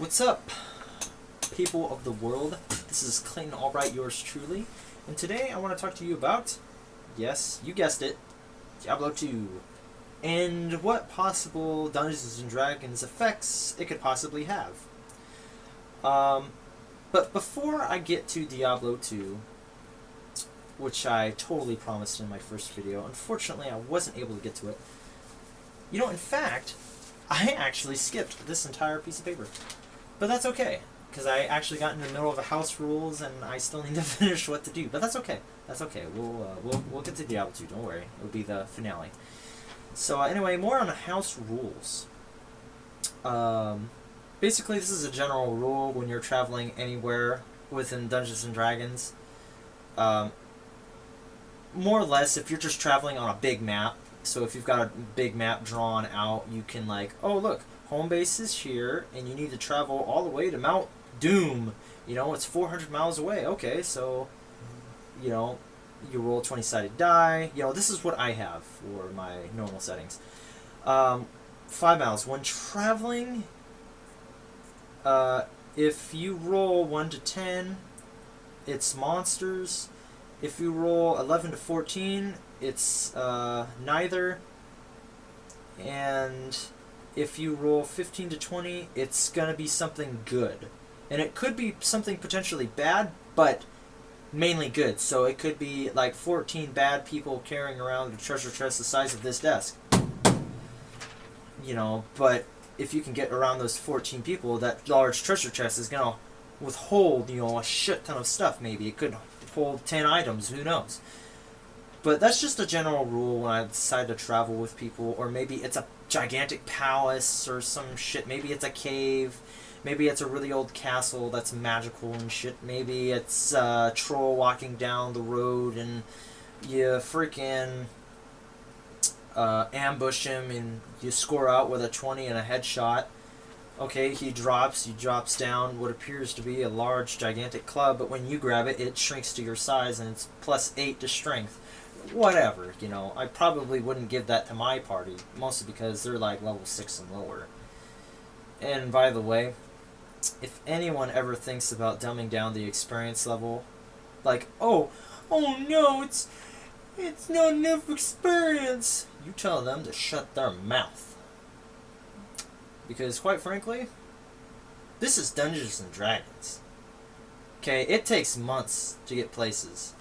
What's up, people of the world? This is Klayton Albright, yours truly, and today I want to talk to you about, yes, you guessed it, Diablo 2, and what possible Dungeons and Dragons effects it could possibly have. But before I get to Diablo 2, which I totally promised in my first video, unfortunately I wasn't able to get to it. You know, in fact, I actually skipped this entire piece of paper. But that's okay, because I actually got in the middle of a house rules and I still need to finish what to do. But that's okay. That's okay. We'll get to Diablo 2, don't worry. It'll be the finale. So anyway, more on the house rules. Basically, this is a general rule when you're traveling anywhere within Dungeons and Dragons. More or less, if you're just traveling on a big map, so if you've got a big map drawn out, you can like, oh look, home base is here, and you need to travel all the way to Mount Doom. You know, it's 400 miles away. Okay, so, you know, you roll a 20-sided die. You know, this is what I have for my normal settings. 5 miles. When traveling, if you roll 1 to 10, it's monsters. If you roll 11 to 14, it's neither. And if you roll 15 to 20, it's going to be something good. And it could be something potentially bad, but mainly good. So it could be like 14 bad people carrying around a treasure chest the size of this desk. You know, but if you can get around those 14 people, that large treasure chest is going to withhold, you know, a shit ton of stuff maybe. It could hold 10 items, who knows. But that's just a general rule when I decide to travel with people, or maybe it's a gigantic palace or some shit. Maybe it's a cave. Maybe it's a really old castle that's magical and shit. Maybe it's a troll walking down the road and you freaking ambush him and you score out with a 20 and a headshot. Okay, he drops down what appears to be a large, gigantic club, but when you grab it, it shrinks to your size and it's +8 to strength. Whatever, you know, I probably wouldn't give that to my party, mostly because they're like level 6 and lower. And by the way, if anyone ever thinks about dumbing down the experience level, like, oh no, it's not enough experience, you tell them to shut their mouth. Because quite frankly, this is Dungeons and Dragons. Okay, it takes months to get places.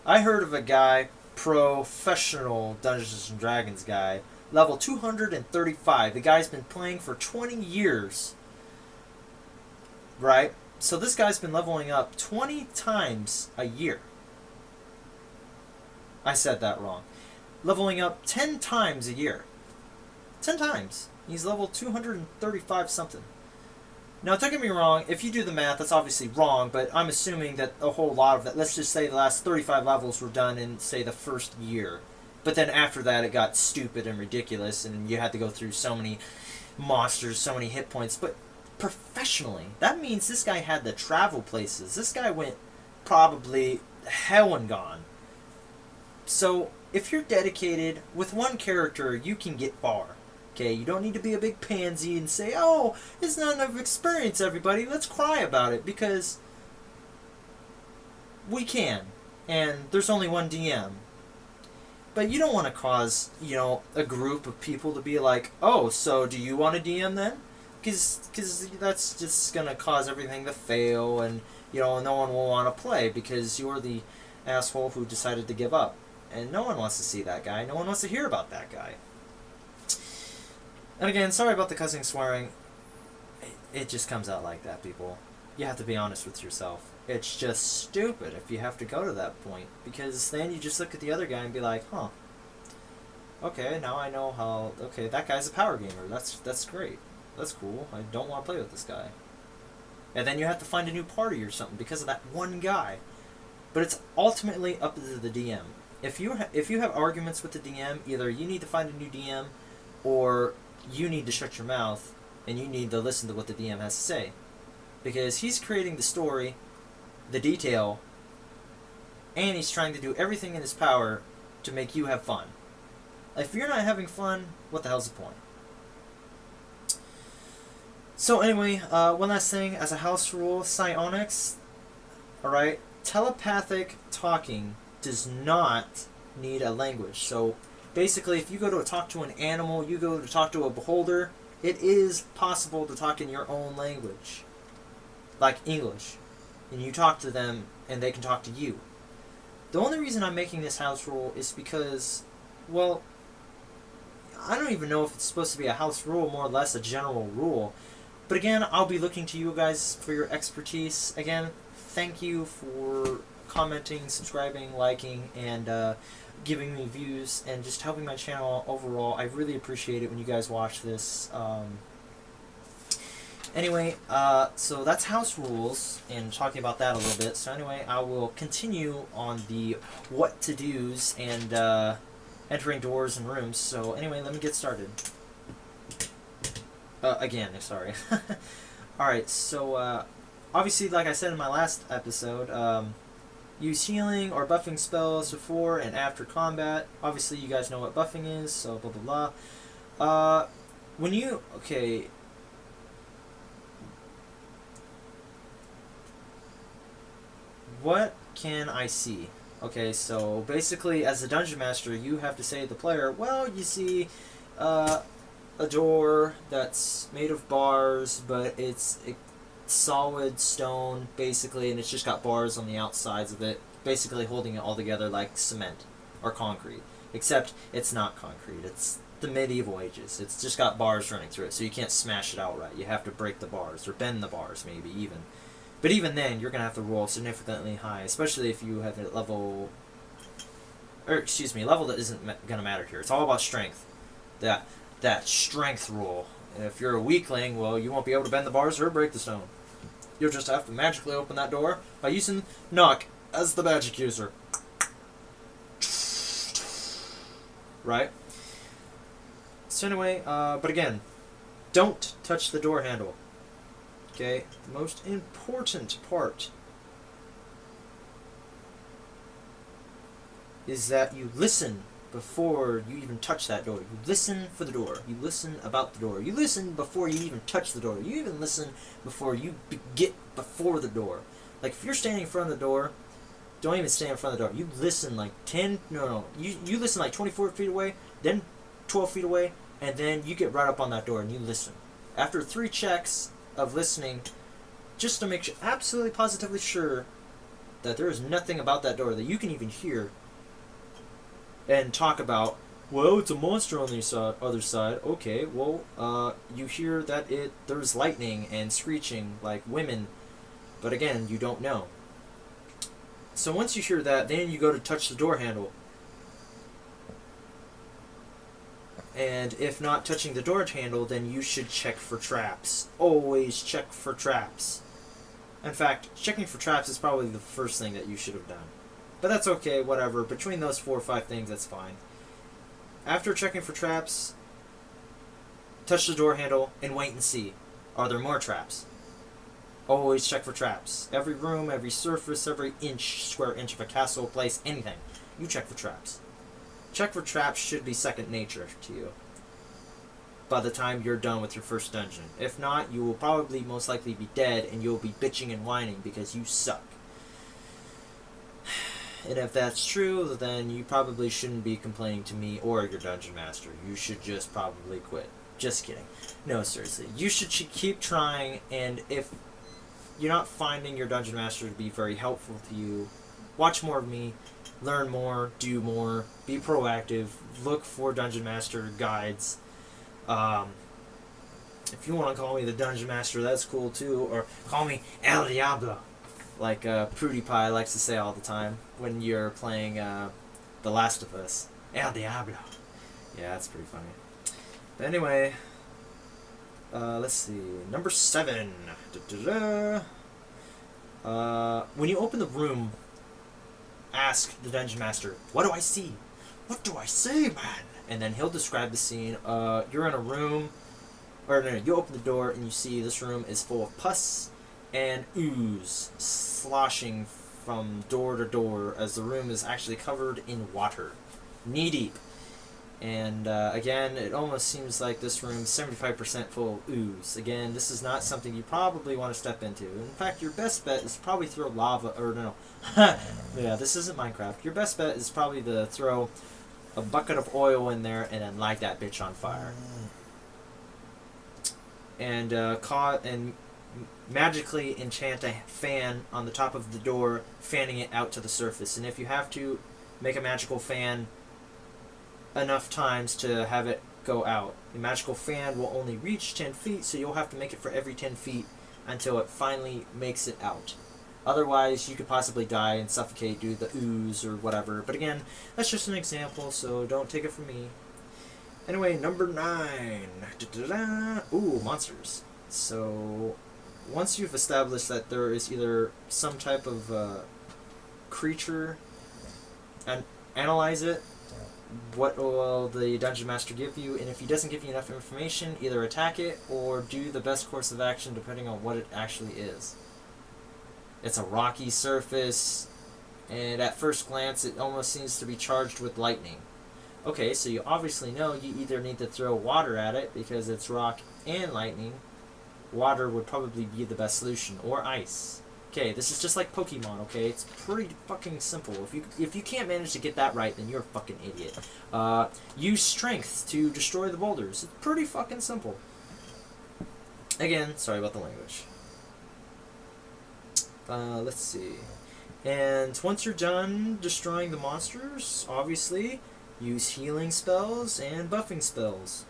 I heard of a guy, professional Dungeons and Dragons guy, level 235. The guy's been playing for 20 years. Right? So this guy's been leveling up 20 times a year. I said that wrong. Leveling up 10 times a year. 10 times. He's level 235 something. Now, don't get me wrong, if you do the math, that's obviously wrong, but I'm assuming that a whole lot of that, let's just say the last 35 levels were done in, say, the first year. But then after that, it got stupid and ridiculous, and you had to go through so many monsters, so many hit points. But professionally, that means this guy had to travel places. This guy went probably hell and gone. So, if you're dedicated, with one character, you can get far. Okay, you don't need to be a big pansy and say, oh, it's not enough experience, everybody. Let's cry about it, because we can. And there's only one DM. But you don't want to cause, you know, a group of people to be like, oh, so do you want to DM then? Because that's just going to cause everything to fail, and, you know, no one will want to play because you're the asshole who decided to give up. And no one wants to see that guy. No one wants to hear about that guy. And again, sorry about the cussing, swearing. It just comes out like that, people. You have to be honest with yourself. It's just stupid if you have to go to that point. Because then you just look at the other guy and be like, huh. Okay, now I know how... Okay, that guy's a power gamer. That's great. That's cool. I don't want to play with this guy. And then you have to find a new party or something because of that one guy. But it's ultimately up to the DM. If you have arguments with the DM, either you need to find a new DM, or you need to shut your mouth and you need to listen to what the DM has to say. Because he's creating the story, the detail, and he's trying to do everything in his power to make you have fun. If you're not having fun, what the hell's the point? So anyway, one last thing, as a house rule, psionics, alright, telepathic talking does not need a language. So basically, if you go to talk to an animal, you go to talk to a beholder, it is possible to talk in your own language, like English, and you talk to them and they can talk to you. The only reason I'm making this house rule is because, well, I don't even know if it's supposed to be a house rule, more or less a general rule. But again, I'll be looking to you guys for your expertise. Again, thank you for commenting, subscribing, liking, and giving me views, and just helping my channel overall. I really appreciate it when you guys watch this. Anyway, so that's house rules, and talking about that a little bit. So anyway, I will continue on the what to do's and entering doors and rooms. So anyway, let me get started. Again, sorry. Alright, so obviously, like I said in my last episode, use healing or buffing spells before and after combat. Obviously, you guys know what buffing is, so blah blah blah. When you... Okay. What can I see? Okay, so basically, as a dungeon master, you have to say to the player, well, you see a door that's made of bars, but it's solid stone, basically, and it's just got bars on the outsides of it, basically holding it all together like cement or concrete. Except it's not concrete, it's the medieval ages. It's just got bars running through it, so you can't smash it outright. You have to break the bars, or bend the bars, maybe, even. But even then, you're going to have to roll significantly high, especially if you have a level... Or, excuse me, level that isn't going to matter here. It's all about strength. That strength rule. And if you're a weakling, well, you won't be able to bend the bars or break the stone. You'll just have to magically open that door by using knock as the magic user. Right? So anyway, but again, don't touch the door handle. Okay? The most important part is that you listen before you even touch that door. You listen for the door. You listen about the door. You listen before you even touch the door. You even listen before you get before the door. Like, if you're standing in front of the door, don't even stand in front of the door. You listen like 10... No. You listen like 24 feet away, then 12 feet away, and then you get right up on that door and you listen. After 3 checks of listening, just to make sure, absolutely positively sure that there is nothing about that door that you can even hear, and talk about, well, it's a monster on the other side. Okay, well, you hear that there's lightning and screeching like women, but again, you don't know. So once you hear that, then you go to touch the door handle. And if not touching the door handle, then you should check for traps. Always check for traps. In fact, checking for traps is probably the first thing that you should have done. But that's okay, whatever. Between those 4 or 5 things, that's fine. After checking for traps, touch the door handle and wait and see. Are there more traps? Always check for traps. Every room, every surface, every square inch of a castle, place, anything. You check for traps. Check for traps should be second nature to you by the time you're done with your first dungeon. If not, you will probably most likely be dead and you'll be bitching and whining because you suck. And if that's true, then you probably shouldn't be complaining to me or your dungeon master. You should just probably quit. Just kidding. No, seriously. You should keep trying, and if you're not finding your dungeon master to be very helpful to you, watch more of me, learn more, do more, be proactive, look for dungeon master guides. If you want to call me the dungeon master, that's cool too, or call me El Diablo, like Prudy Pie likes to say all the time when you're playing The Last of Us. El Diablo. Yeah, that's pretty funny. But anyway, let's see. Number 7. When you open the room, ask the dungeon master, what do I see? What do I see, man? And then he'll describe the scene. You're in a room, or no, you open the door and you see this room is full of pus and ooze sloshing from door to door as the room is actually covered in water, knee deep. And again, it almost seems like this room's 75% full of ooze. Again, this is not something you probably want to step into. In fact, your best bet is probably throw lava, or no. Yeah, this isn't Minecraft. Your best bet is probably to throw a bucket of oil in there and then light that bitch on fire. And magically enchant a fan on the top of the door, fanning it out to the surface. And if you have to, make a magical fan enough times to have it go out. The magical fan will only reach 10 feet, so you'll have to make it for every 10 feet until it finally makes it out. Otherwise, you could possibly die and suffocate due to the ooze or whatever. But again, that's just an example, so don't take it from me. Anyway, number 9. Ooh, monsters. So, once you've established that there is either some type of creature, and analyze it, what will the dungeon master give you, and if he doesn't give you enough information, either attack it or do the best course of action depending on what it actually is. It's a rocky surface, and at first glance it almost seems to be charged with lightning. Okay, so you obviously know you either need to throw water at it because it's rock and lightning. Water would probably be the best solution, or ice. Okay, this is just like Pokemon, okay? It's pretty fucking simple. If you can't manage to get that right, then you're a fucking idiot. Use strength to destroy the boulders. It's pretty fucking simple. Again, sorry about the language. Let's see. And once you're done destroying the monsters, obviously, use healing spells and buffing spells.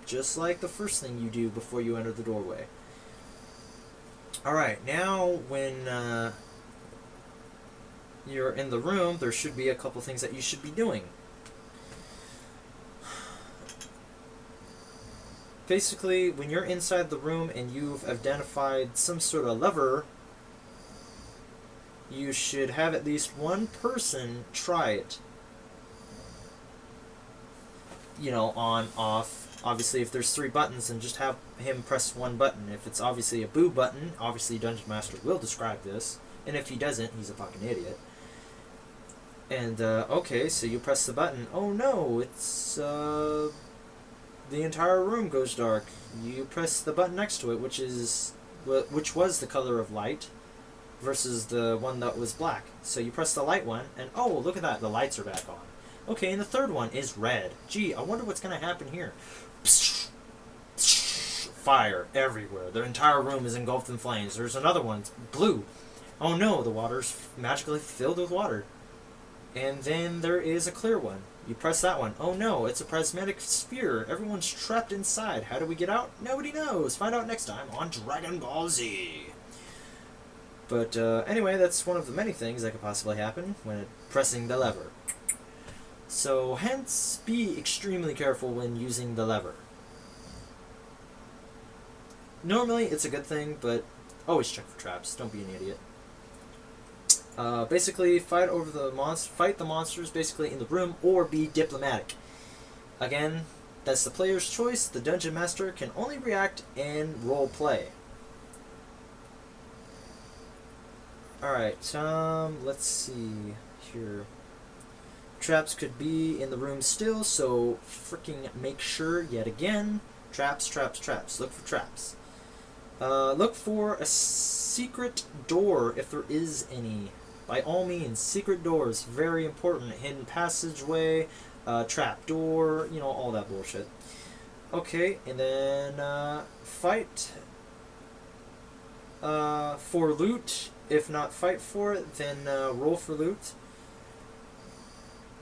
Just like the first thing you do before you enter the doorway. Alright, now when you're in the room, there should be a couple things that you should be doing. Basically, when you're inside the room and you've identified some sort of lever, you should have at least one person try it. You know, on, off. Obviously, if there's 3 buttons, then just have him press one button. If it's obviously a boo button, obviously Dungeon Master will describe this. And if he doesn't, he's a fucking idiot. And, okay, so you press the button. Oh no, it's, the entire room goes dark. You press the button next to it, which was the color of light, versus the one that was black. So you press the light one, and oh, look at that, the lights are back on. Okay, and the third one is red. Gee, I wonder what's going to happen here. Fire everywhere. The entire room is engulfed in flames. There's another one, it's blue. Oh no, the water's magically filled with water. And then there is a clear one. You press that one. Oh no, it's a prismatic sphere. Everyone's trapped inside. How do we get out? Nobody knows. Find out next time on Dragon Ball Z. But anyway, that's one of the many things that could possibly happen when pressing the lever. So, hence, be extremely careful when using the lever. Normally, it's a good thing, but always check for traps. Don't be an idiot. Basically, fight the monsters basically in the room, or be diplomatic. Again, that's the player's choice. The Dungeon Master can only react and role play. Alright, let's see here. Traps could be in the room still, so freaking make sure, yet again, traps, traps, traps. Look for traps. Look for a secret door if there is any. By all means, secret doors, very important. Hidden passageway, trap door, you know, all that bullshit. Okay, and then fight for loot. If not fight for it, then roll for loot.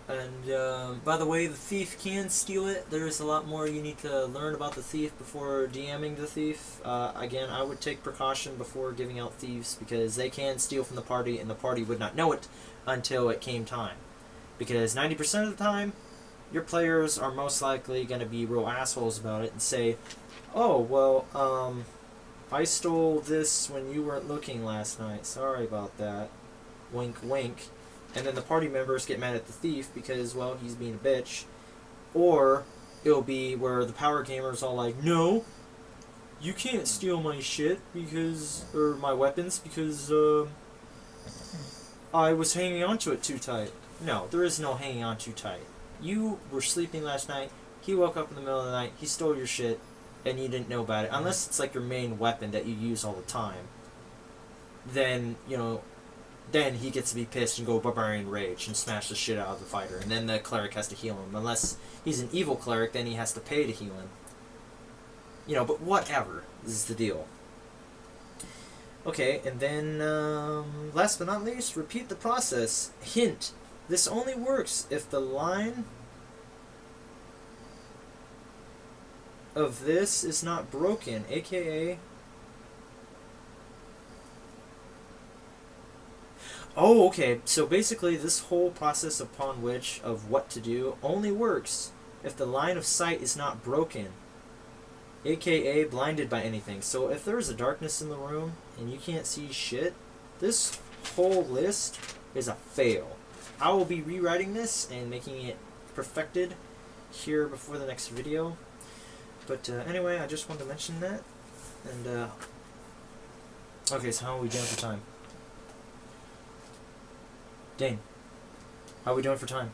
And by the way, the thief can steal it. There's a lot more you need to learn about the thief before DMing the thief. Again, I would take precaution before giving out thieves, because they can steal from the party and the party would not know it until it came time. Because 90% of the time, your players are most likely going to be real assholes about it and say, oh, well, I stole this when you weren't looking last night. Sorry about that. Wink, wink. And then the party members get mad at the thief because, well, he's being a bitch. Or it'll be where the power gamer's all like, no, you can't steal my shit because, or my weapons because, I was hanging on to it too tight. No, there is no hanging on too tight. You were sleeping last night. He woke up in the middle of the night. He stole your shit, and you didn't know about it. Unless it's like your main weapon that you use all the time. Then then he gets to be pissed and go barbarian rage and smash the shit out of the fighter, and then the cleric has to heal him. Unless he's an evil cleric, then he has to pay to heal him. But whatever is the deal. Okay, and then last but not least, repeat the process. Hint: this only works if the line of this is not broken, aka... Oh, okay. So basically, this whole process upon which of what to do only works if the line of sight is not broken, aka blinded by anything. So if there's a darkness in the room and you can't see shit, this whole list is a fail. I will be rewriting this and making it perfected here before the next video. But anyway, I just wanted to mention that. And okay, so how are we doing for time? Dane, how are we doing for time?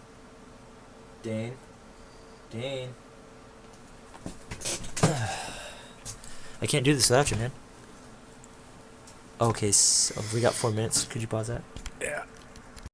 Dane. I can't do this without you, man. Okay, so we got 4 minutes. Could you pause that? Yeah.